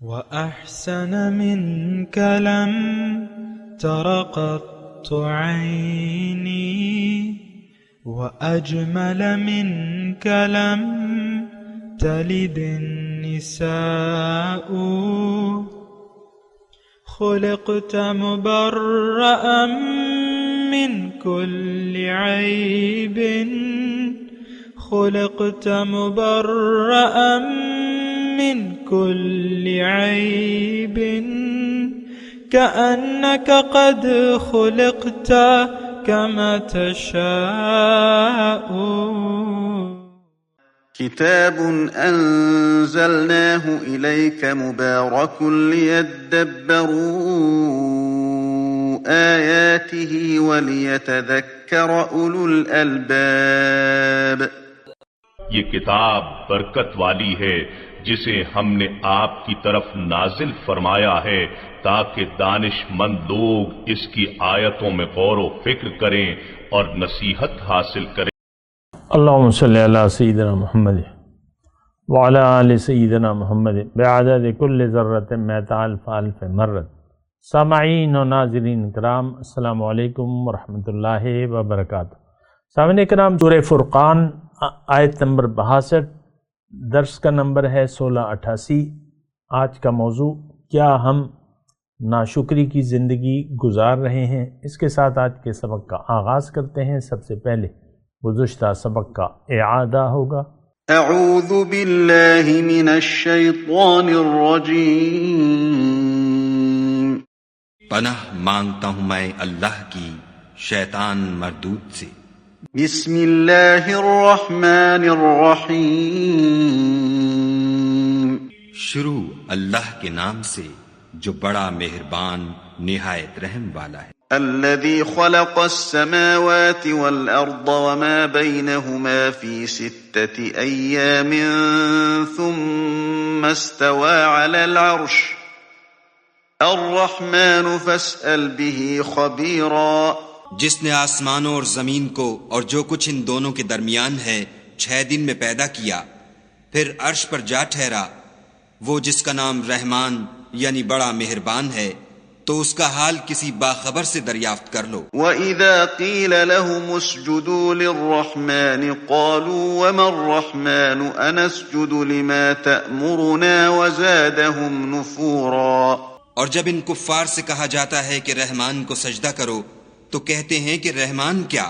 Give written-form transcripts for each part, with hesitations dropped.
وأحسن منك لم تر قط عيني وأجمل منك لم تلد النساء خلقت مبرأ من كل عيب خلقت مبرأ من كل عيب كأنك قد خلقت كما تشاء. كتاب أنزلناه إليك مبارك ليدبروا آياته وليتذكر أولو الألباب. یہ کتاب برکت والی ہے جسے ہم نے آپ کی طرف نازل فرمایا ہے تاکہ دانش مند لوگ اس کی آیتوں میں غور و فکر کریں اور نصیحت حاصل کریں. اللہم صلی علی سیدنا محمد وعلی آل سیدنا محمد بعدد کل ذرۃ مئۃ الف الف مرۃ. سامعین و ناظرین کرام، السلام علیکم ورحمۃ اللہ وبرکاتہ. سامعین کرام، سورہ فرقان آیت نمبر 62، درس کا نمبر ہے 1688. آج کا موضوع، کیا ہم ناشکری کی زندگی گزار رہے ہیں؟ اس کے ساتھ آج کے سبق کا آغاز کرتے ہیں. سب سے پہلے گزشتہ سبق کا اعادہ ہوگا. اعوذ باللہ من الشیطان الرجیم. پناہ مانگتا ہوں میں اللہ کی شیطان مردود سے. بسم اللہ الرحمن الرحیم. شروع اللہ کے نام سے جو بڑا مہربان نہایت رحم والا ہے. الذي خلق السماوات والأرض وما بينهما في 6 أيام ثم استوى على العرش الرحمن فاسأل به خبيرا. جس نے آسمانوں اور زمین کو اور جو کچھ ان دونوں کے درمیان ہے 6 دن میں پیدا کیا، پھر عرش پر جا ٹھہرا، وہ جس کا نام رحمان یعنی بڑا مہربان ہے، تو اس کا حال کسی باخبر سے دریافت کر لو. وَإِذَا قِيلَ لَهُمُ اسْجُدُوا لِلرَّحْمَنِ قَالُوا وَمَا الرَّحْمَنُ أَنَسْجُدُ لِمَا تَأْمُرُنَا وَزَادَهُمْ نُفُورًا. اور جب ان کفار سے کہا جاتا ہے کہ رحمان کو سجدہ کرو تو کہتے ہیں کہ رحمان کیا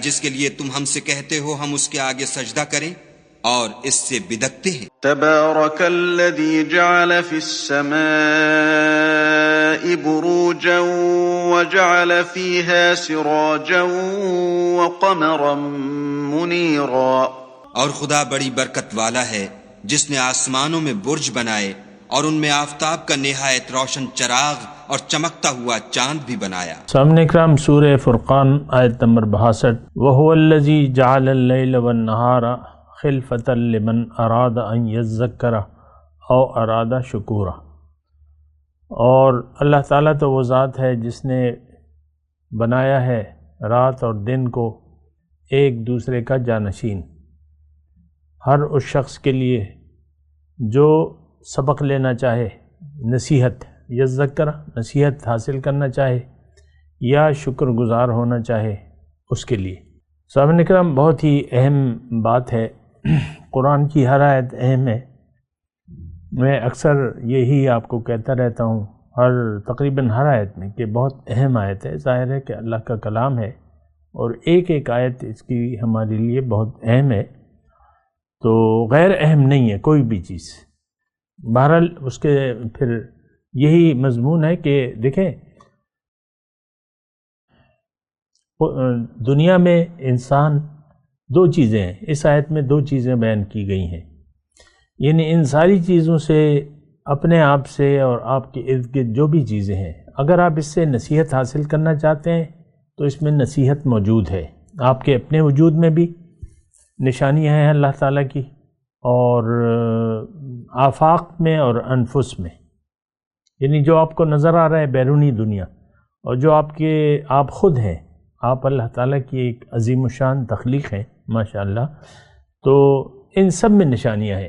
جس کے لیے تم ہم سے کہتے ہو ہم اس کے آگے سجدہ کریں، اور اس سے بدکتے ہیں. تبارک الذی جعل فی السماء بروجا وجعل فیها سراجا وقمرا منیرا. اور خدا بڑی برکت والا ہے جس نے آسمانوں میں برج بنائے اور ان میں آفتاب کا نہایت روشن چراغ اور چمکتا ہوا چاند بھی بنایا. سامنے اکرام، سورہ فرقان آیت نمبر 62. وَهُوَ الَّذِي جَعَلَ اللَّيْلَ وَالنَّهَارَ خِلْفَةً لِمَنْ أَرَادَ أَنْ يَذَّكَّرَ أَوْ أَرَادَ شُكُورًا. اور اللہ تعالیٰ تو وہ ذات ہے جس نے بنایا ہے رات اور دن کو ایک دوسرے کا جانشین، ہر اس شخص کے لیے جو سبق لینا چاہے، نصیحت یذکر نصیحت حاصل کرنا چاہے یا شکر گزار ہونا چاہے اس کے لیے. سامعین اکرام، بہت ہی اہم بات ہے. قرآن کی ہر آیت اہم ہے. میں اکثر یہی آپ کو کہتا رہتا ہوں تقریباً ہر آیت میں کہ بہت اہم آیت ہے. ظاہر ہے کہ اللہ کا کلام ہے اور ایک ایک آیت اس کی ہمارے لیے بہت اہم ہے، تو غیر اہم نہیں ہے کوئی بھی چیز. بہرحال اس کے پھر یہی مضمون ہے کہ دیکھیں، دنیا میں انسان دو چیزیں ہیں. اس آیت میں دو چیزیں بیان کی گئی ہیں، یعنی ان ساری چیزوں سے، اپنے آپ سے اور آپ کے ارد گرد جو بھی چیزیں ہیں، اگر آپ اس سے نصیحت حاصل کرنا چاہتے ہیں تو اس میں نصیحت موجود ہے. آپ کے اپنے وجود میں بھی نشانیاں ہیں اللہ تعالیٰ کی، اور آفاق میں اور انفس میں، یعنی جو آپ کو نظر آ رہا ہے بیرونی دنیا، اور جو آپ خود ہیں، آپ اللہ تعالیٰ کی ایک عظیم الشان تخلیق ہیں ماشاءاللہ. تو ان سب میں نشانیاں ہیں.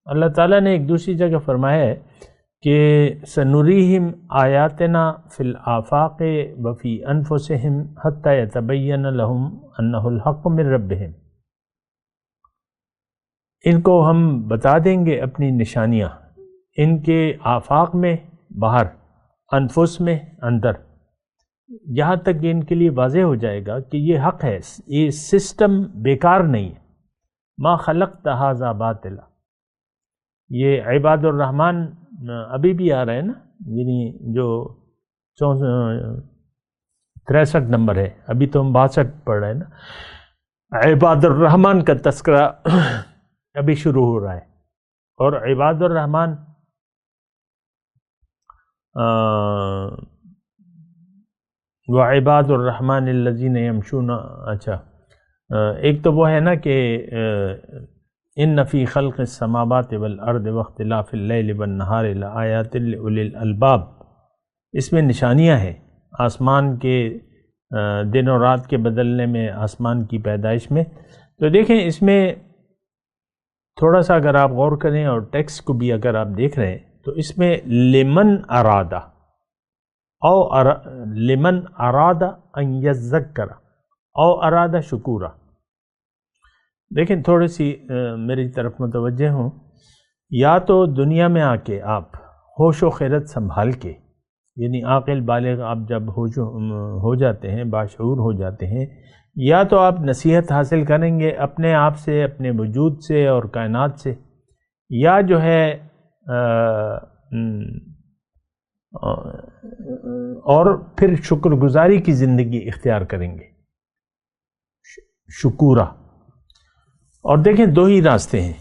اللہ تعالیٰ نے ایک دوسری جگہ فرمایا ہے کہ سنریہم آیاتنا فی الآفاق وفی انفسہم حتی یتبین لہم انہ الحق من ربہم، ان کو ہم بتا دیں گے اپنی نشانیاں ان کے آفاق میں باہر، انفس میں اندر، یہاں تک کہ ان کے لیے واضح ہو جائے گا کہ یہ حق ہے، یہ سسٹم بیکار نہیں ہے۔ ما خلقت ھذا باطلا، یہ عباد الرحمن ابھی بھی آ رہا ہے نا، یعنی جو 63 نمبر ہے، ابھی تو ہم 62 پڑھ رہے ہیں نا، عباد الرحمن کا تذکرہ ابھی شروع ہو رہا ہے، اور عباد الرحمن وعباد الرحمن الذین یمشون، اچھا ایک تو وہ ہے نا کہ ان فی خلق السماوات والارض واختلاف اللیل والنہار لآیات لأولی الالباب، اس میں نشانیاں ہیں آسمان کے دن و رات کے بدلنے میں، آسمان کی پیدائش میں۔ تو دیکھیں اس میں تھوڑا سا اگر آپ غور کریں اور ٹیکسٹ کو بھی اگر آپ دیکھ رہے ہیں تو اس میں لمن ارادہ او لمن ارادہ ان یذکر او ارادہ شکورا، دیکھیں تھوڑی سی میری طرف متوجہ ہوں، یا تو دنیا میں آ کے آپ ہوش و خیرت سنبھال کے، یعنی عاقل بالغ آپ جب ہو جاتے ہیں، باشعور ہو جاتے ہیں، یا تو آپ نصیحت حاصل کریں گے اپنے آپ سے، اپنے وجود سے اور کائنات سے، یا جو ہے اور پھر شکر گزاری کی زندگی اختیار کریں گے، شکورہ۔ اور دیکھیں دو ہی راستے ہیں،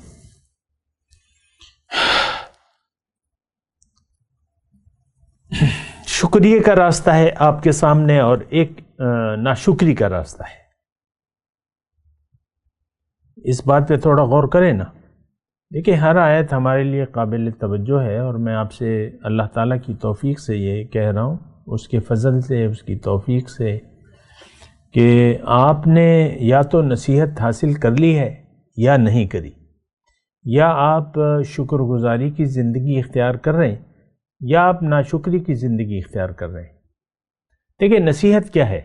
شکریہ کا راستہ ہے آپ کے سامنے اور ایک ناشکری کا راستہ ہے۔ اس بات پہ تھوڑا غور کریں نا، دیکھیں ہر آیت ہمارے لیے قابل توجہ ہے، اور میں آپ سے اللہ تعالیٰ کی توفیق سے یہ کہہ رہا ہوں، اس کے فضل سے، اس کی توفیق سے، کہ آپ نے یا تو نصیحت حاصل کر لی ہے یا نہیں کری، یا آپ شکر گزاری کی زندگی اختیار کر رہے ہیں یا آپ ناشکری کی زندگی اختیار کر رہے ہیں۔ دیکھیں نصیحت کیا ہے؟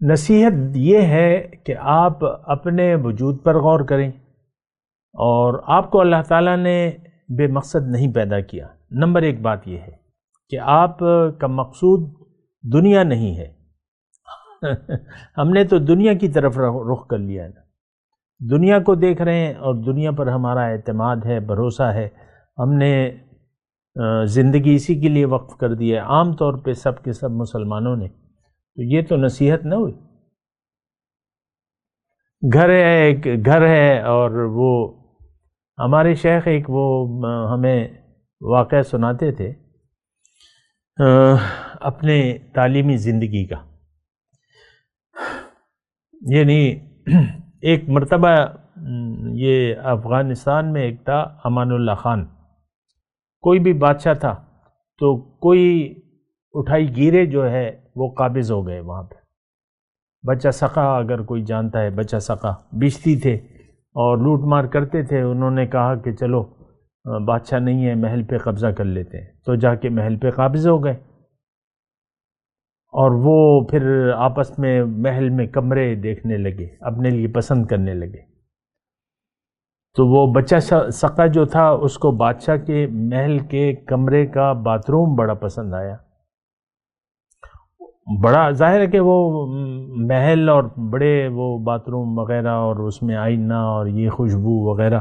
نصیحت یہ ہے کہ آپ اپنے وجود پر غور کریں، اور آپ کو اللہ تعالیٰ نے بے مقصد نہیں پیدا کیا۔ نمبر ایک بات یہ ہے کہ آپ کا مقصود دنیا نہیں ہے۔ ہم نے تو دنیا کی طرف رخ کر لیا ہے نا، دنیا کو دیکھ رہے ہیں اور دنیا پر ہمارا اعتماد ہے، بھروسہ ہے، ہم نے زندگی اسی کے لیے وقف کر دی ہے، عام طور پہ سب کے سب مسلمانوں نے۔ تو یہ تو نصیحت نہ ہوئی۔ گھر ہے اور وہ ہمارے شیخ ایک وہ ہمیں واقعہ سناتے تھے اپنے تعلیمی زندگی کا، یعنی ایک مرتبہ یہ افغانستان میں ایک تھا امان اللہ خان، کوئی بھی بادشاہ تھا تو کوئی اٹھائی گیرے جو ہے وہ قابض ہو گئے وہاں پہ۔ بچہ سقا اگر کوئی جانتا ہے، بچہ سقا بیچتی تھے اور لوٹ مار کرتے تھے، انہوں نے کہا کہ چلو بادشاہ نہیں ہے، محل پہ قبضہ کر لیتے ہیں، تو جا کے محل پہ قابض ہو گئے، اور وہ پھر آپس میں محل میں کمرے دیکھنے لگے، اپنے لیے پسند کرنے لگے۔ تو وہ بچہ سقا جو تھا اس کو بادشاہ کے محل کے کمرے کا باتھ روم بڑا پسند آیا، بڑا ظاہر ہے کہ وہ محل اور بڑے وہ باتھ روم وغیرہ اور اس میں آئینہ اور یہ خوشبو وغیرہ،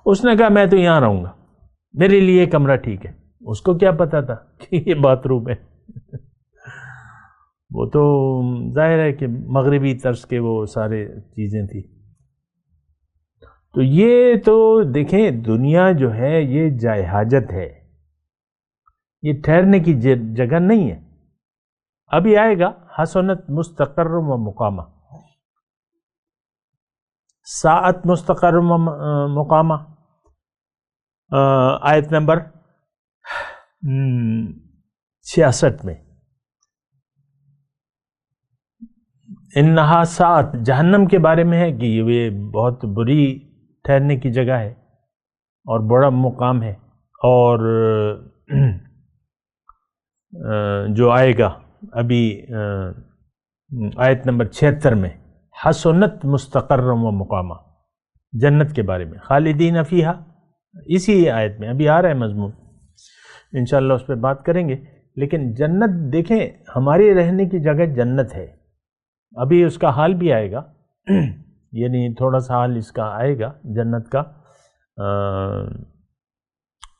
اس نے کہا میں تو یہاں رہوں گا، میرے لیے یہ کمرہ ٹھیک ہے۔ اس کو کیا پتا تھا کہ یہ باتھ روم ہے؟ وہ تو ظاہر ہے کہ مغربی طرز کے وہ سارے چیزیں تھیں۔ تو یہ تو دیکھیں دنیا جو ہے یہ جائے حاجت ہے، یہ ٹھہرنے کی جگہ نہیں ہے۔ ابھی آئے گا حسنت مستقر و مقامہ، ساعت مستقر و مقامہ، آیت نمبر 66 میں، انہا ساعت جہنم کے بارے میں ہے کہ یہ بہت بری ٹھہرنے کی جگہ ہے اور بڑا مقام ہے، اور جو آئے گا ابھی آیت نمبر 76 میں، حسنت مستقرم و مقامہ، جنت کے بارے میں، خالدین فیہا، اسی آیت میں ابھی آ رہا ہے مضمون، انشاءاللہ اس پہ بات کریں گے۔ لیکن جنت دیکھیں، ہماری رہنے کی جگہ جنت ہے، ابھی اس کا حال بھی آئے گا، یعنی تھوڑا سا حال اس کا آئے گا جنت کا،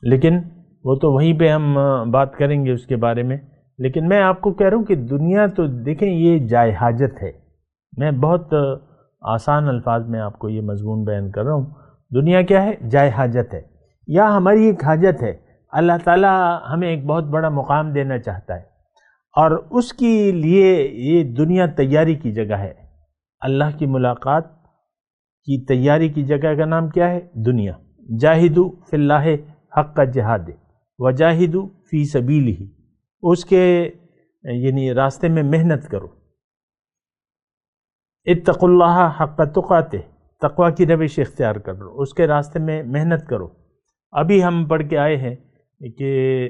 لیکن وہ تو وہیں پہ ہم بات کریں گے اس کے بارے میں۔ لیکن میں آپ کو کہہ رہا ہوں کہ دنیا تو دیکھیں یہ جائے حاجت ہے، میں بہت آسان الفاظ میں آپ کو یہ مضمون بیان کر رہا ہوں۔ دنیا کیا ہے؟ جائے حاجت ہے، یا ہماری ایک حاجت ہے، اللہ تعالیٰ ہمیں ایک بہت بڑا مقام دینا چاہتا ہے، اور اس کے لیے یہ دنیا تیاری کی جگہ ہے۔ اللہ کی ملاقات کی تیاری کی جگہ کا نام کیا ہے؟ دنیا۔ جاہدوا فی اللہ حق جہاد وجاہدوا فی سبیلہ، اس کے یعنی راستے میں محنت کرو۔ اتقوا اللہ حق تقاتہ، تقوی کی روش اختیار کرو، اس کے راستے میں محنت کرو۔ ابھی ہم پڑھ کے آئے ہیں کہ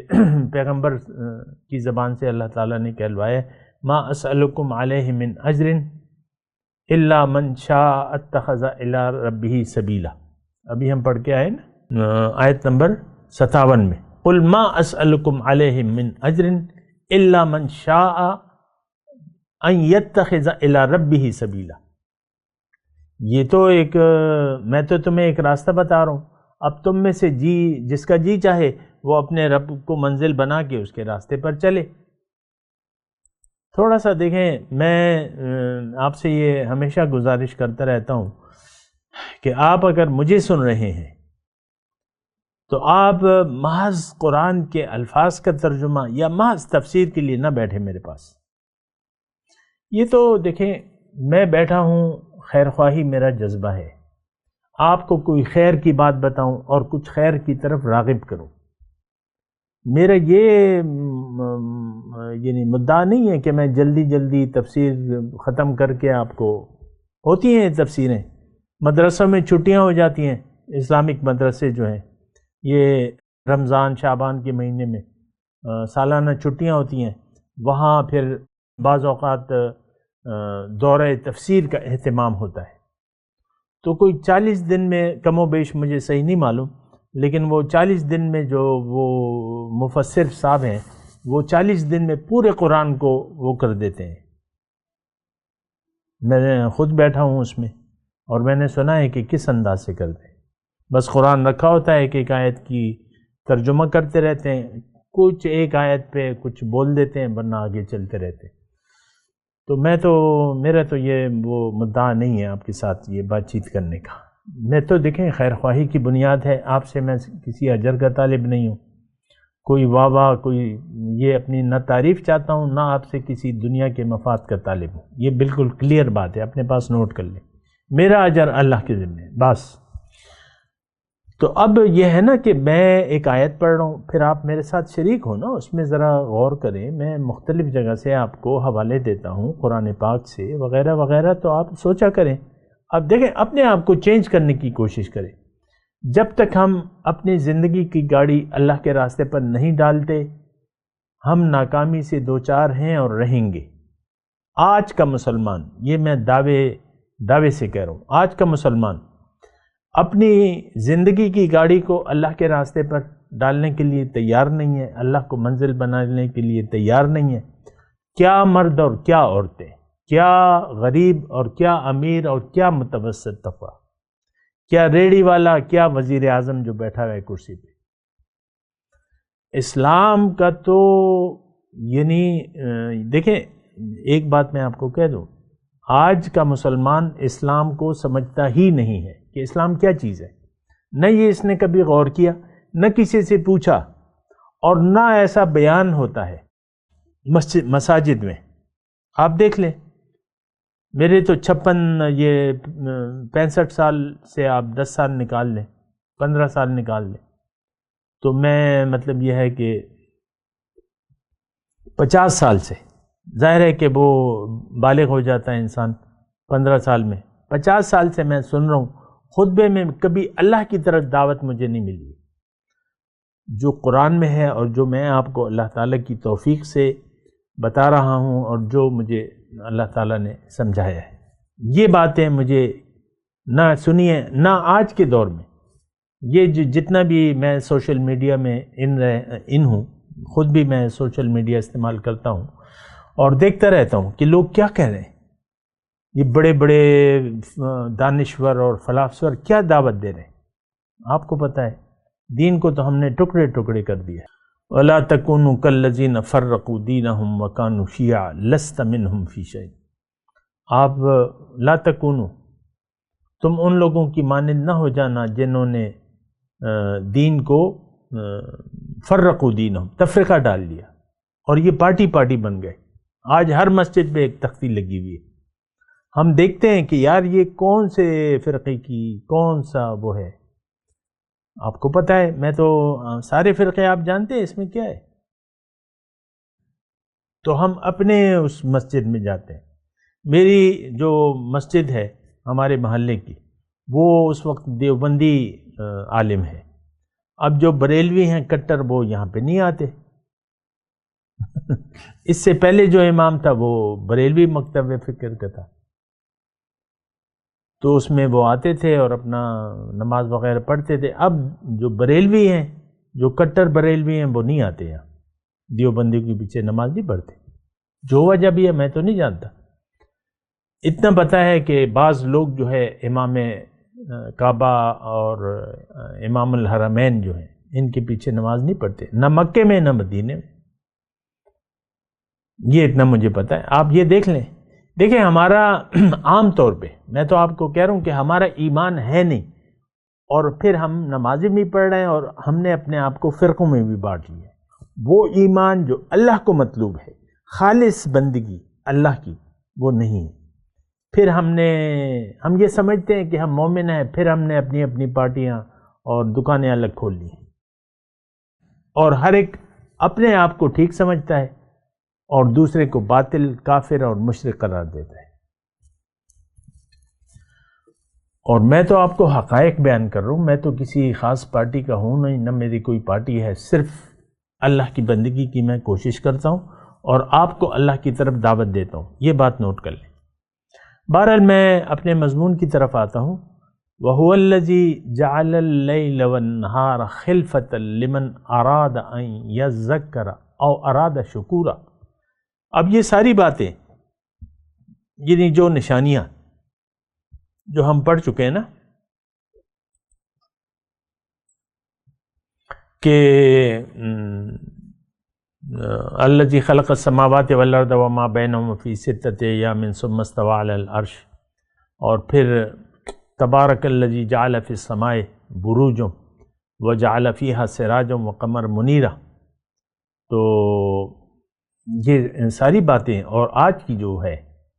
پیغمبر کی زبان سے اللہ تعالیٰ نے کہلوایا ما اسألکم علیہ من اجر الا من شاء اتخذ الی ربہ سبیلا، ابھی ہم پڑھ کے آئے نا آیت نمبر 57 میں، قل ما اسألکم علیہ من اجر الا من شاء ان یتخذ الی ربہ سبیلا۔ یہ تو ایک میں تو تمہیں ایک راستہ بتا رہا ہوں، اب تم میں سے جس کا جی چاہے وہ اپنے رب کو منزل بنا کے اس کے راستے پر چلے۔ تھوڑا سا دیکھیں، میں آپ سے یہ ہمیشہ گزارش کرتا رہتا ہوں کہ آپ اگر مجھے سن رہے ہیں تو آپ محض قرآن کے الفاظ کا ترجمہ یا محض تفسیر کے لیے نہ بیٹھے میرے پاس۔ یہ تو دیکھیں، میں بیٹھا ہوں، خیر خواہی میرا جذبہ ہے، آپ کو کوئی خیر کی بات بتاؤں اور کچھ خیر کی طرف راغب کروں۔ میرا یہ یعنی مدعا نہیں ہے کہ میں جلدی جلدی تفسیر ختم کر کے آپ کو، ہوتی ہیں تفسیریں، مدرسوں میں چھٹیاں ہو جاتی ہیں، اسلامک مدرسے جو ہیں یہ رمضان شعبان کے مہینے میں سالانہ چھٹیاں ہوتی ہیں، وہاں پھر بعض اوقات دورہ تفسیر کا اہتمام ہوتا ہے۔ تو کوئی 40 دن میں کم و بیش، مجھے صحیح نہیں معلوم، لیکن وہ 40 دن میں جو وہ مفسر صاحب ہیں وہ 40 دن میں پورے قرآن کو وہ کر دیتے ہیں۔ میں خود بیٹھا ہوں اس میں، اور میں نے سنا ہے کہ کس انداز سے کرتے ہیں۔ بس قرآن رکھا ہوتا ہے کہ ایک آیت کی ترجمہ کرتے رہتے ہیں، کچھ ایک آیت پہ کچھ بول دیتے ہیں، ورنہ آگے چلتے رہتے ہیں۔ تو میرا تو یہ وہ مدعا نہیں ہے آپ کے ساتھ یہ بات چیت کرنے کا۔ میں تو دیکھیں خیر خواہی کی بنیاد ہے، آپ سے میں کسی اجر کا طالب نہیں ہوں، کوئی واہ واہ، کوئی یہ اپنی نہ تعریف چاہتا ہوں، نہ آپ سے کسی دنیا کے مفاد کا طالب ہوں۔ یہ بالکل کلیئر بات ہے، اپنے پاس نوٹ کر لیں، میرا اجر اللہ کے ذمہ ہے بس۔ تو اب یہ ہے نا کہ میں ایک آیت پڑھ رہا ہوں، پھر آپ میرے ساتھ شریک ہو نا، اس میں ذرا غور کریں۔ میں مختلف جگہ سے آپ کو حوالے دیتا ہوں، قرآن پاک سے وغیرہ وغیرہ، تو آپ سوچا کریں۔ اب دیکھیں، اپنے آپ کو چینج کرنے کی کوشش کریں۔ جب تک ہم اپنی زندگی کی گاڑی اللہ کے راستے پر نہیں ڈالتے، ہم ناکامی سے دوچار ہیں اور رہیں گے۔ آج کا مسلمان، یہ میں دعوے سے کہہ رہا ہوں، آج کا مسلمان اپنی زندگی کی گاڑی کو اللہ کے راستے پر ڈالنے کے لیے تیار نہیں ہے، اللہ کو منزل بنانے کے لیے تیار نہیں ہے۔ کیا مرد اور کیا عورتیں، کیا غریب اور کیا امیر اور کیا متوسط طبقہ، کیا ریڑھی والا، کیا وزیر اعظم جو بیٹھا ہوا ہے کرسی پہ۔ اسلام کا تو یعنی دیکھیں، ایک بات میں آپ کو کہہ دوں، آج کا مسلمان اسلام کو سمجھتا ہی نہیں ہے کہ اسلام کیا چیز ہے۔ نہ یہ اس نے کبھی غور کیا، نہ کسی سے پوچھا، اور نہ ایسا بیان ہوتا ہے مساجد میں۔ آپ دیکھ لیں، میرے تو 65 سال سے آپ 10 سال نکال لیں، 15 سال نکال لیں، تو میں مطلب یہ ہے کہ 50 سال سے، ظاہر ہے کہ وہ بالغ ہو جاتا ہے انسان 15 سال میں، 50 سال سے میں سن رہا ہوں، خطبے میں کبھی اللہ کی طرف دعوت مجھے نہیں ملی۔ جو قرآن میں ہے اور جو میں آپ کو اللہ تعالیٰ کی توفیق سے بتا رہا ہوں اور جو مجھے اللہ تعالیٰ نے سمجھایا ہے. یہ باتیں مجھے نہ سنیے نہ آج کے دور میں، یہ جتنا بھی میں سوشل میڈیا میں ان ہوں، خود بھی میں سوشل میڈیا استعمال کرتا ہوں اور دیکھتا رہتا ہوں کہ لوگ کیا کہہ رہے ہیں. یہ بڑے بڑے دانشور اور فلاسفر کیا دعوت دے رہے ہیں. آپ کو پتہ ہے دین کو تو ہم نے ٹکڑے ٹکڑے کر دیا. وَلَا تَكُونُوا كَالَّذِينَ فَرَّقُوا دِينَهُمْ وَكَانُوا شِيَعًا لَسْتَ مِنْهُمْ فِي شَيْءٍ. آپ لا تکونو، تم ان لوگوں کی مانند نہ ہو جانا جنہوں نے دین کو فرقوا دینہم، تفرقہ ڈال دیا اور یہ پارٹی بن گئے. آج ہر مسجد میں ایک تختی لگی ہوئی ہے. ہم دیکھتے ہیں کہ یار یہ کون سے فرقے کی کون سا وہ ہے. آپ کو پتہ ہے میں تو سارے فرقے آپ جانتے ہیں اس میں کیا ہے. تو ہم اپنے اس مسجد میں جاتے ہیں. میری جو مسجد ہے ہمارے محلے کی وہ اس وقت دیوبندی عالم ہے. اب جو بریلوی ہیں کٹر وہ یہاں پہ نہیں آتے. اس سے پہلے جو امام تھا وہ بریلوی مکتب فکر کا تھا، تو اس میں وہ آتے تھے اور اپنا نماز وغیرہ پڑھتے تھے. اب جو بریلوی ہیں، جو کٹر بریلوی ہیں وہ نہیں آتے یہاں، دیوبندی کے پیچھے نماز نہیں پڑھتے. جو وجہ بھی ہے میں تو نہیں جانتا. اتنا پتہ ہے کہ بعض لوگ جو ہے امام کعبہ اور امام الحرمین جو ہیں ان کے پیچھے نماز نہیں پڑھتے، نہ مکے میں نہ مدینے میں. یہ اتنا مجھے پتہ ہے. آپ یہ دیکھ لیں. دیکھیں ہمارا عام طور پہ میں تو آپ کو کہہ رہا ہوں کہ ہمارا ایمان ہے نہیں، اور پھر ہم نمازیں بھی پڑھ رہے ہیں اور ہم نے اپنے آپ کو فرقوں میں بھی بانٹ لیا. وہ ایمان جو اللہ کو مطلوب ہے، خالص بندگی اللہ کی، وہ نہیں ہے. پھر ہم یہ سمجھتے ہیں کہ ہم مومن ہیں، پھر ہم نے اپنی اپنی پارٹیاں اور دکانیں الگ کھول لی ہیں، اور ہر ایک اپنے آپ کو ٹھیک سمجھتا ہے اور دوسرے کو باطل، کافر اور مشرک قرار دیتا ہے. اور میں تو آپ کو حقائق بیان کر رہا ہوں. میں تو کسی خاص پارٹی کا ہوں نہیں، نہ میری کوئی پارٹی ہے. صرف اللہ کی بندگی کی میں کوشش کرتا ہوں اور آپ کو اللہ کی طرف دعوت دیتا ہوں. یہ بات نوٹ کر لیں. بہرحال میں اپنے مضمون کی طرف آتا ہوں. وَهُوَ الَّذِي جَعَلَ اللَّيْلَ وَالنَّهَارَ خِلْفَةً لِمَنْ أَرَادَ أَنْ يَذَّكَّرَ أَوْ أَرَادَ شُكُورًا. اب یہ ساری باتیں، یعنی جو نشانیاں جو ہم پڑھ چکے ہیں نا، کہ الذی خلق السماوات والارض وما بینہما فی ستۃ ایام ثم استوی علی العرش، اور پھر تبارک الذی جعل فی السماء بروجا وجعل فیہا سراجا وقمرا منیرا. تو یہ ساری باتیں اور آج کی جو ہے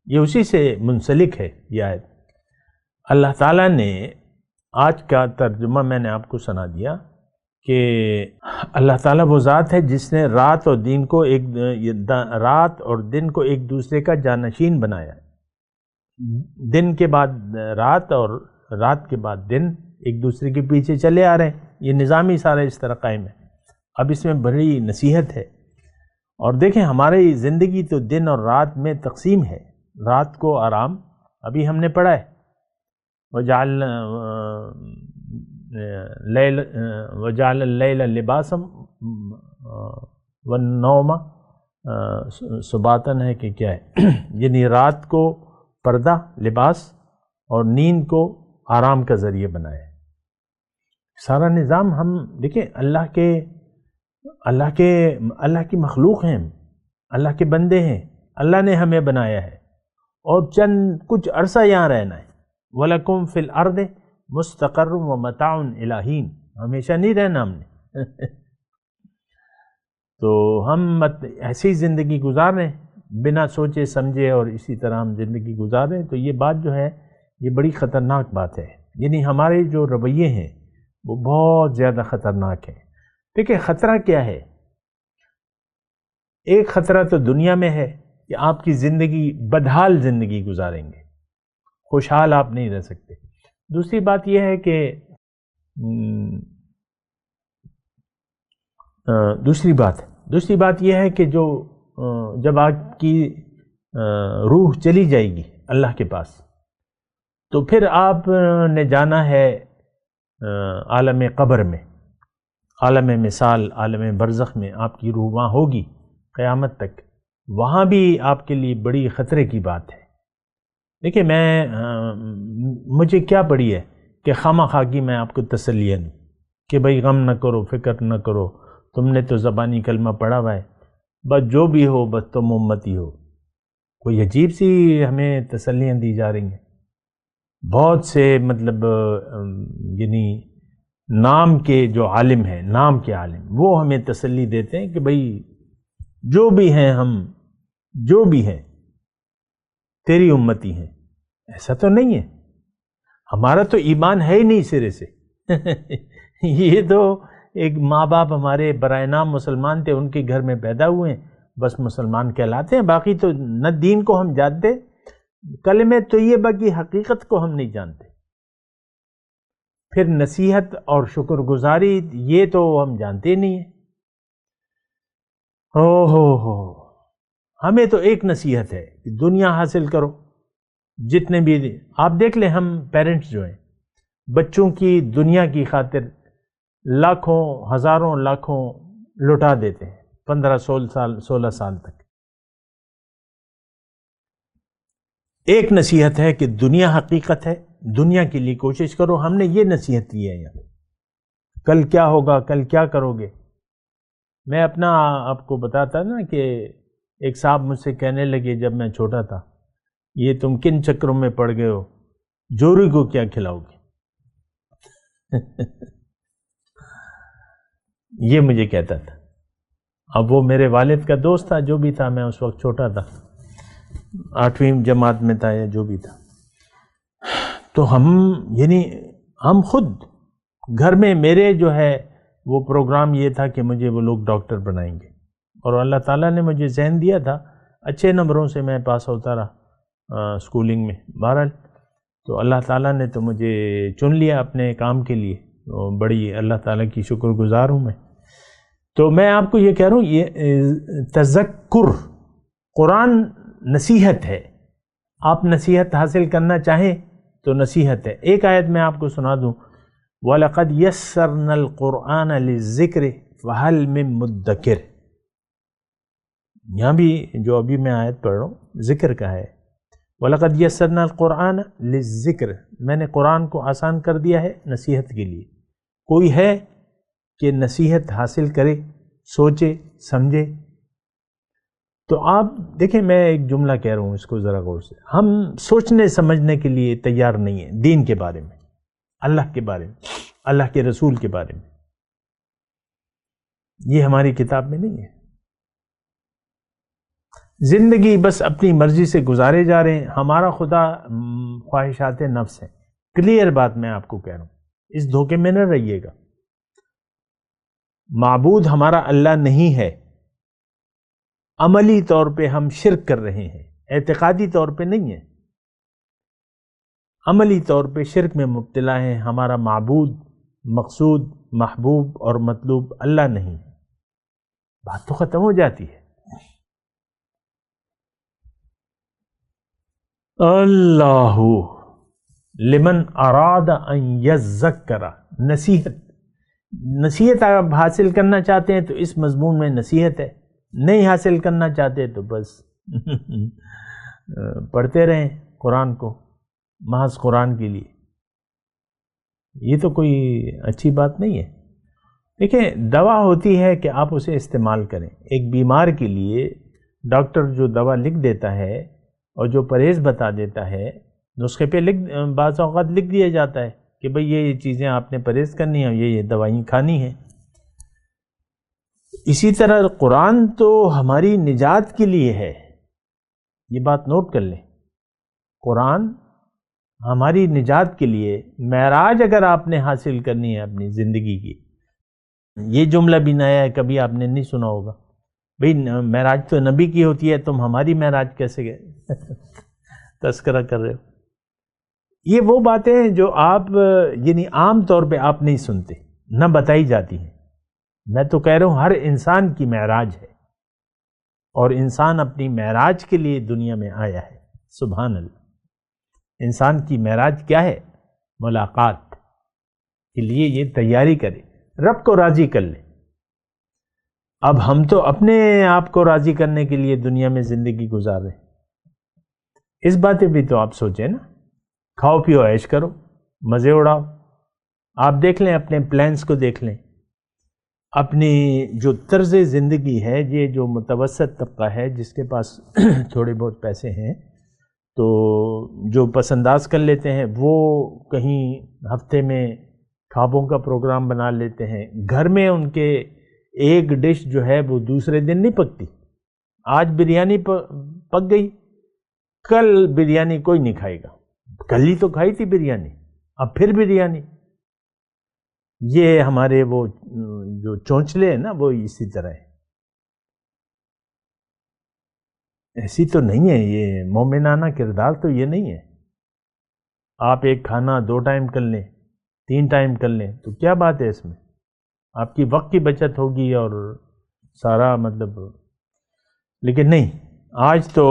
یہ اسی سے منسلک ہے. یہ آیت اللہ تعالیٰ نے، آج کا ترجمہ میں نے آپ کو سنا دیا کہ اللہ تعالیٰ وہ ذات ہے جس نے رات اور دن کو ایک دوسرے کا جانشین بنایا. دن کے بعد رات اور رات کے بعد دن ایک دوسرے کے پیچھے چلے آ رہے ہیں. یہ نظامی سارا اس طرح قائم ہے. اب اس میں بڑی نصیحت ہے. اور دیکھیں ہماری زندگی تو دن اور رات میں تقسیم ہے. رات کو آرام، ابھی ہم نے پڑھا ہے وجعل اللیل لباسا والنوم سباتا ہے کہ کیا ہے، یعنی رات کو پردہ لباس اور نیند کو آرام کا ذریعہ بنایا. سارا نظام ہم دیکھیں اللہ کی مخلوق ہیں، اللہ کے بندے ہیں. اللہ نے ہمیں بنایا ہے اور چند کچھ عرصہ یہاں رہنا ہے. وَلَكُمْ فِي الْأَرْضِ مُسْتَقَرٌّ وَمَتَاعٌ إِلَىٰ حِينٍ. ہمیشہ نہیں رہنا ہم نے. تو ہم ایسی زندگی گزار رہے ہیں بنا سوچے سمجھے، اور اسی طرح ہم زندگی گزار رہے ہیں. تو یہ بات جو ہے یہ بڑی خطرناک بات ہے. یعنی ہمارے جو رویے ہیں وہ بہت زیادہ خطرناک ہیں. دیکھیں خطرہ کیا ہے؟ ایک خطرہ تو دنیا میں ہے کہ آپ کی زندگی بدحال زندگی گزاریں گے، خوشحال آپ نہیں رہ سکتے. دوسری بات یہ ہے کہ دوسری بات یہ ہے کہ جب آپ کی روح چلی جائے گی اللہ کے پاس تو پھر آپ نے جانا ہے عالم قبر میں، عالم مثال، عالم برزخ میں آپ کی روح وہاں ہوگی قیامت تک. وہاں بھی آپ کے لیے بڑی خطرے کی بات ہے. دیکھیں مجھے کیا پڑی ہے کہ خواہ کی میں آپ کو تسلیہ دوں کہ بھئی غم نہ کرو، فکر نہ کرو، تم نے تو زبانی کلمہ پڑھا ہوا ہے، بس جو بھی ہو بس تم امتی ہو. کوئی عجیب سی ہمیں تسلیاں دی جا رہی ہیں. بہت سے یعنی نام کے جو عالم ہیں، نام کے عالم، وہ ہمیں تسلی دیتے ہیں کہ بھئی جو بھی ہیں ہم، جو بھی ہیں تیری امتی ہیں. ایسا تو نہیں ہے. ہمارا تو ایمان ہے ہی نہیں سرے سے. یہ تو ایک ماں باپ ہمارے برائے نام مسلمان تھے، ان کے گھر میں پیدا ہوئے ہیں، بس مسلمان کہلاتے ہیں. باقی تو نہ دین کو ہم جانتے، کلمہ طیبہ کی حقیقت کو ہم نہیں جانتے. پھر نصیحت اور شکر گزاری یہ تو ہم جانتے نہیں ہیں. ہو ہمیں تو ایک نصیحت ہے کہ دنیا حاصل کرو. جتنے بھی آپ دیکھ لیں، ہم پیرنٹس جو ہیں بچوں کی دنیا کی خاطر لاکھوں، ہزاروں، لاکھوں لٹا دیتے ہیں 15-16 سال تک. ایک نصیحت ہے کہ دنیا حقیقت ہے، دنیا کے لیے کوشش کرو. ہم نے یہ نصیحت کی ہے یہاں. کل کیا ہوگا، کل کیا کرو گے. میں اپنا آپ کو بتاتا نا کہ ایک صاحب مجھ سے کہنے لگے جب میں چھوٹا تھا، یہ تم کن چکروں میں پڑ گئے ہو، جوری کو کیا کھلاؤ گے. یہ مجھے کہتا تھا. اب وہ میرے والد کا دوست تھا، جو بھی تھا، میں اس وقت چھوٹا تھا، 8ویں جماعت میں تھا یا جو بھی تھا. تو ہم خود گھر میں، میرے جو ہے وہ پروگرام یہ تھا کہ مجھے وہ لوگ ڈاکٹر بنائیں گے، اور اللہ تعالیٰ نے مجھے ذہن دیا تھا. اچھے نمبروں سے میں پاس ہوتا رہا اسکولنگ میں. بہرحال تو اللہ تعالیٰ نے تو مجھے چن لیا اپنے کام کے لیے. بڑی اللہ تعالیٰ کی شکر گزار ہوں میں. تو میں آپ کو یہ کہہ رہا ہوں، یہ تذکر، قرآن نصیحت ہے. آپ نصیحت حاصل کرنا چاہیں تو نصیحت ہے. ایک آیت میں آپ کو سنا دوں، وَلَقَدْ يَسَّرْنَا الْقُرْآنَ لِلذِّكْرِ فَهَلْ مِن مُدَّكِرٍ. یہاں بھی جو ابھی میں آیت پڑھ رہا ہوں ذکر کا ہے. وَلَقَدْ يَسَّرْنَا الْقُرْآنَ لِلذِّكْرِ، میں نے قرآن کو آسان کر دیا ہے نصیحت کے لیے. کوئی ہے کہ نصیحت حاصل کرے، سوچے، سمجھے. تو آپ دیکھیں، میں ایک جملہ کہہ رہا ہوں، اس کو ذرا غور سے. ہم سوچنے سمجھنے کے لیے تیار نہیں ہیں دین کے بارے میں، اللہ کے بارے میں، اللہ کے رسول کے بارے میں. یہ ہماری کتاب میں نہیں ہے. زندگی بس اپنی مرضی سے گزارے جا رہے ہیں. ہمارا خدا خواہشات نفس ہے. کلیئر بات میں آپ کو کہہ رہا ہوں، اس دھوکے میں نہ رہیے گا. معبود ہمارا اللہ نہیں ہے. عملی طور پہ ہم شرک کر رہے ہیں، اعتقادی طور پہ نہیں ہے. عملی طور پہ شرک میں مبتلا ہیں. ہمارا معبود، مقصود، محبوب اور مطلوب اللہ نہیں ہے. بات تو ختم ہو جاتی ہے. اللہ لمن اراد ان یذکر، نصیحت آپ حاصل کرنا چاہتے ہیں تو اس مضمون میں نصیحت ہے. نہیں حاصل کرنا چاہتے تو بس پڑھتے رہیں قرآن کو محض قرآن کے لیے. یہ تو کوئی اچھی بات نہیں ہے. دیکھیں، دوا ہوتی ہے کہ آپ اسے استعمال کریں. ایک بیمار کے لیے ڈاکٹر جو دوا لکھ دیتا ہے اور جو پرہیز بتا دیتا ہے، نسخے پہ بعض اوقات لکھ دیا جاتا ہے کہ بھئی یہ چیزیں آپ نے پرہیز کرنی ہیں، یہ دوائیں کھانی ہیں. اسی طرح قرآن تو ہماری نجات کے لیے ہے. یہ بات نوٹ کر لیں، قرآن ہماری نجات کے لیے. معراج اگر آپ نے حاصل کرنی ہے اپنی زندگی کی، یہ جملہ بھی نیا ہے، کبھی آپ نے نہیں سنا ہوگا. بھئی معراج تو نبی کی ہوتی ہے، تم ہماری معراج کیسے گئے تذکرہ کر رہے ہو. یہ وہ باتیں ہیں جو آپ عام طور پہ آپ نہیں سنتے، نہ بتائی جاتی ہیں. میں تو کہہ رہا ہوں ہر انسان کی معراج ہے، اور انسان اپنی معراج کے لیے دنیا میں آیا ہے۔ سبحان اللہ۔ انسان کی معراج کیا ہے؟ ملاقات کے لیے یہ تیاری کرے، رب کو راضی کر لے۔ اب ہم تو اپنے آپ کو راضی کرنے کے لیے دنیا میں زندگی گزار رہے ہیں۔ اس باتیں بھی تو آپ سوچیں نا، کھاؤ پیو عیش کرو، مزے اڑاؤ۔ آپ دیکھ لیں، اپنے پلانس کو دیکھ لیں، اپنی جو طرز زندگی ہے، یہ جو متوسط طبقہ ہے جس کے پاس تھوڑے بہت پیسے ہیں، تو جو پس انداز کر لیتے ہیں وہ کہیں ہفتے میں خوابوں کا پروگرام بنا لیتے ہیں۔ گھر میں ان کے ایک ڈش جو ہے وہ دوسرے دن نہیں پکتی۔ آج بریانی پک گئی، کل بریانی کوئی نہیں کھائے گا، کل ہی تو کھائی تھی بریانی، اب پھر بریانی۔ یہ ہمارے وہ جو چونچلے ہیں نا، وہ اسی طرح ہے۔ ایسی تو نہیں ہے، یہ مومنانہ کردار تو یہ نہیں ہے۔ آپ ایک کھانا 2 ٹائم کر لیں، 3 ٹائم کر لیں تو کیا بات ہے اس میں؟ آپ کی وقت کی بچت ہوگی اور سارا مطلب، لیکن نہیں، آج تو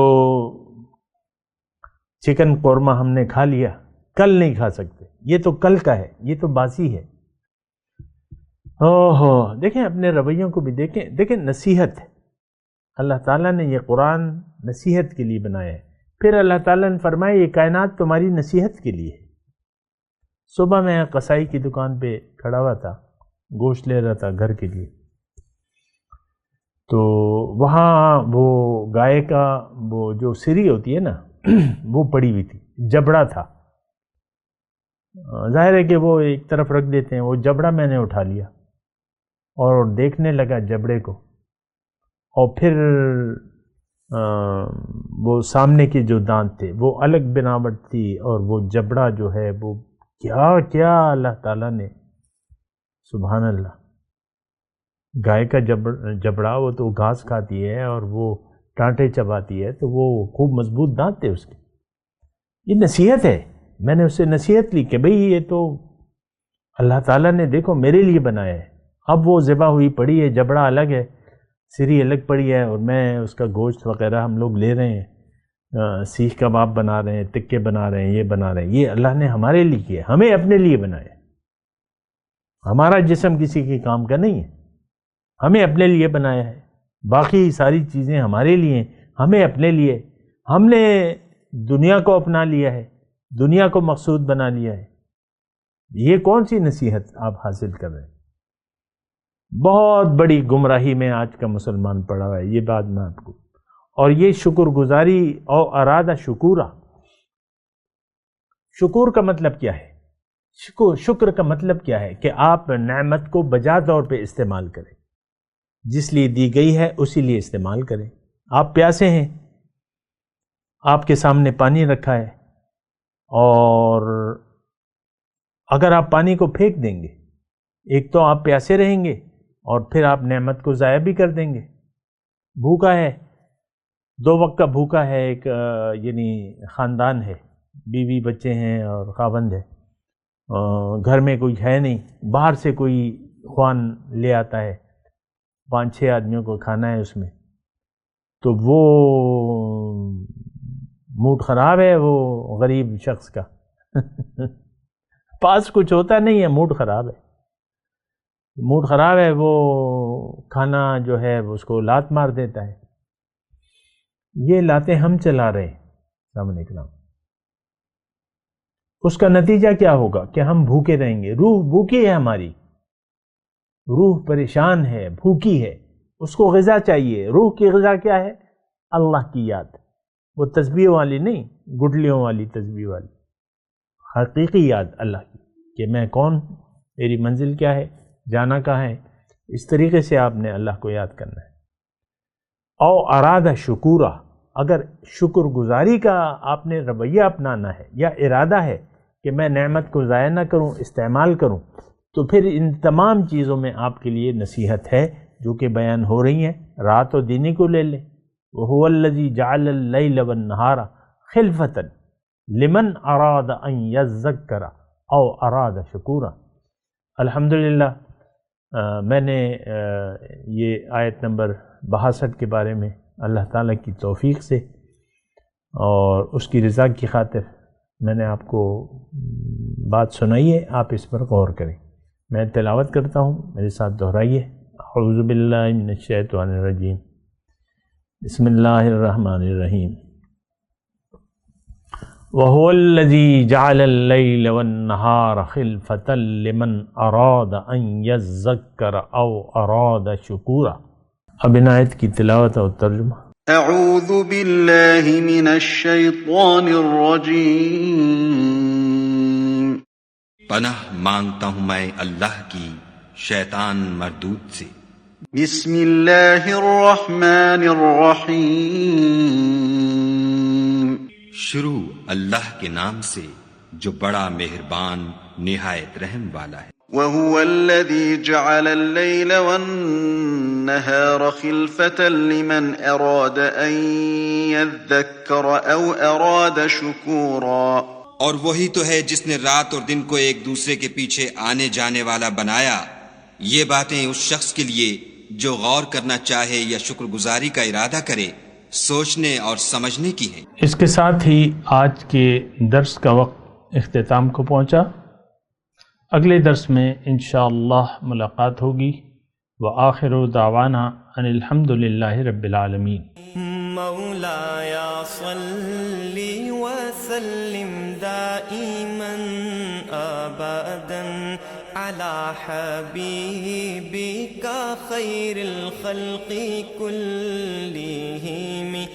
چکن قورمہ ہم نے کھا لیا، کل نہیں کھا سکتے، یہ تو کل کا ہے، یہ تو باسی ہے۔ دیکھیں اپنے رویوں کو بھی دیکھیں نصیحت ہے۔ اللہ تعالیٰ نے یہ قرآن نصیحت کے لیے بنایا ہے، پھر اللہ تعالیٰ نے فرمایا یہ کائنات تمہاری نصیحت کے لیے ہے۔ صبح میں قصائی کی دکان پہ کھڑا ہوا تھا، گوشت لے رہا تھا گھر کے لیے، تو وہاں وہ گائے کا وہ جو سری ہوتی ہے نا وہ پڑی ہوئی تھی، جبڑا تھا۔ ظاہر ہے کہ وہ ایک طرف رکھ دیتے ہیں، وہ جبڑا میں نے اٹھا لیا اور دیکھنے لگا جبڑے کو، اور پھر وہ سامنے کے جو دانت تھے وہ الگ بناوٹ تھی، اور وہ جبڑا جو ہے وہ کیا کیا اللہ تعالیٰ نے، سبحان اللہ۔ گائے کا جبڑا وہ تو گھاس کھاتی ہے اور وہ ٹانٹے چباتی ہے، تو وہ خوب مضبوط دانت تھے اس کے۔ یہ نصیحت ہے، میں نے اس سے نصیحت لی کہ بھئی یہ تو اللہ تعالیٰ نے دیکھو میرے لیے بنایا ہے، اب وہ ذبح ہوئی پڑی ہے، جبڑا الگ ہے، سری الگ پڑی ہے، اور میں اس کا گوشت وغیرہ ہم لوگ لے رہے ہیں، سیخ کباب بنا رہے ہیں، تکے بنا رہے ہیں، یہ بنا رہے ہیں۔ یہ اللہ نے ہمارے لیے کیا، ہمیں اپنے لیے بنایا۔ ہمارا جسم کسی کے کام کا نہیں ہے، ہمیں اپنے لیے بنایا ہے، باقی ساری چیزیں ہمارے لیے ہیں، ہمیں اپنے لیے۔ ہم نے دنیا کو اپنا لیا ہے، دنیا کو مقصود بنا لیا ہے۔ یہ کون سی نصیحت آپ حاصل کر رہے ہیں؟ بہت بڑی گمراہی میں آج کا مسلمان پڑا ہوا ہے، یہ بات میں آپ کو۔ اور یہ شکر گزاری او ارادہ شکورا، شکر کا مطلب کیا ہے؟ شکر کا مطلب کیا ہے؟ کہ آپ نعمت کو بجا طور پہ استعمال کریں، جس لیے دی گئی ہے اسی لیے استعمال کریں۔ آپ پیاسے ہیں، آپ کے سامنے پانی رکھا ہے، اور اگر آپ پانی کو پھینک دیں گے، ایک تو آپ پیاسے رہیں گے، اور پھر آپ نعمت کو ضائع بھی کر دیں گے۔ بھوکا ہے، 2 وقت کا بھوکا ہے، ایک یعنی خاندان ہے، بیوی بچے ہیں اور خاوند ہے، گھر میں کوئی ہے نہیں، باہر سے کوئی خوان لے آتا ہے، 5-6 آدمیوں کو کھانا ہے اس میں، تو وہ موڈ خراب ہے وہ غریب شخص کا پاس کچھ ہوتا نہیں ہے، موڈ خراب ہے، موڈ خراب ہے، وہ کھانا جو ہے اس کو لات مار دیتا ہے۔ یہ لاتیں ہم چلا رہے ہیں سامنے کرام۔ اس کا نتیجہ کیا ہوگا کہ ہم بھوکے رہیں گے، روح بھوکی ہے، ہماری روح پریشان ہے، بھوکی ہے، اس کو غذا چاہیے۔ روح کی غذا کیا ہے؟ اللہ کی یاد، وہ تسبیح والی نہیں، گٹلیوں والی تسبیح والی، حقیقی یاد اللہ کی، کہ میں کون، میری منزل کیا ہے، جانا کہاں ہے۔ اس طریقے سے آپ نے اللہ کو یاد کرنا ہے۔ او ارادہ شکورا، اگر شکر گزاری کا آپ نے رویہ اپنانا ہے یا ارادہ ہے کہ میں نعمت کو ضائع نہ کروں، استعمال کروں، تو پھر ان تمام چیزوں میں آپ کے لیے نصیحت ہے جو کہ بیان ہو رہی ہیں۔ رات و دینی کو لے لیں، وَهُوَ الَّذِي جَعَلَ اللَّيْلَ وَالنَّهَارَ خِلْفَةً لِمَنْ أَرَادَ أَنْ يَذَّكَّرَ أَوْ أَرَادَ شُكُورًا۔ الحمدللہ میں نے یہ آیت نمبر 62 کے بارے میں اللہ تعالیٰ کی توفیق سے اور اس کی رضا کی خاطر میں نے آپ کو بات سنائی ہے، آپ اس پر غور کریں۔ میں تلاوت کرتا ہوں، میرے ساتھ دہرائیے۔ اعوذ باللہ من الشیطان الرجیم، بسم اللہ الرحمن الرحیم۔ وَهُوَ الَّذِي جَعَلَ اللَّيْلَ وَالنَّهَارَ خِلْفَةً لِمَنْ أَرَادَ أَنْ يَذَّكَّرَ أَوْ أَرَادَ شُكُورًا۔ اب ان آیت کی تلاوت اور ترجمہ۔ اعوذ باللہ من الشیطان الرجیم۔ پناہ مانگتا ہوں میں اللہ کی شیطان مردود سے۔ بسم اللہ الرحمن الرحیم۔ شروع اللہ کے نام سے جو بڑا مہربان نہایت رحم والا ہے۔ وَهُوَ الَّذِي جَعَلَ اللَّيْلَ وَالنَّهَارَ خِلْفَةً لِمَنْ أَرَادَ أَنْ يَذَّكَّرَ أَوْ أَرَادَ شُكُورًا۔ اور وہی تو ہے جس نے رات اور دن کو ایک دوسرے کے پیچھے آنے جانے والا بنایا۔ یہ باتیں اس شخص کے لیے جو غور کرنا چاہے یا شکر گزاری کا ارادہ کرے، سوچنے اور سمجھنے کی ہیں۔ اس کے ساتھ ہی آج کے درس کا وقت اختتام کو پہنچا۔ اگلے درس میں انشاءاللہ ملاقات ہوگی۔ وآخر دعوانا ان الحمد للہ رب العالمین۔ مولایا صلی وسلم دائما ابدا علی حبیبک خیر الخلق کلہم۔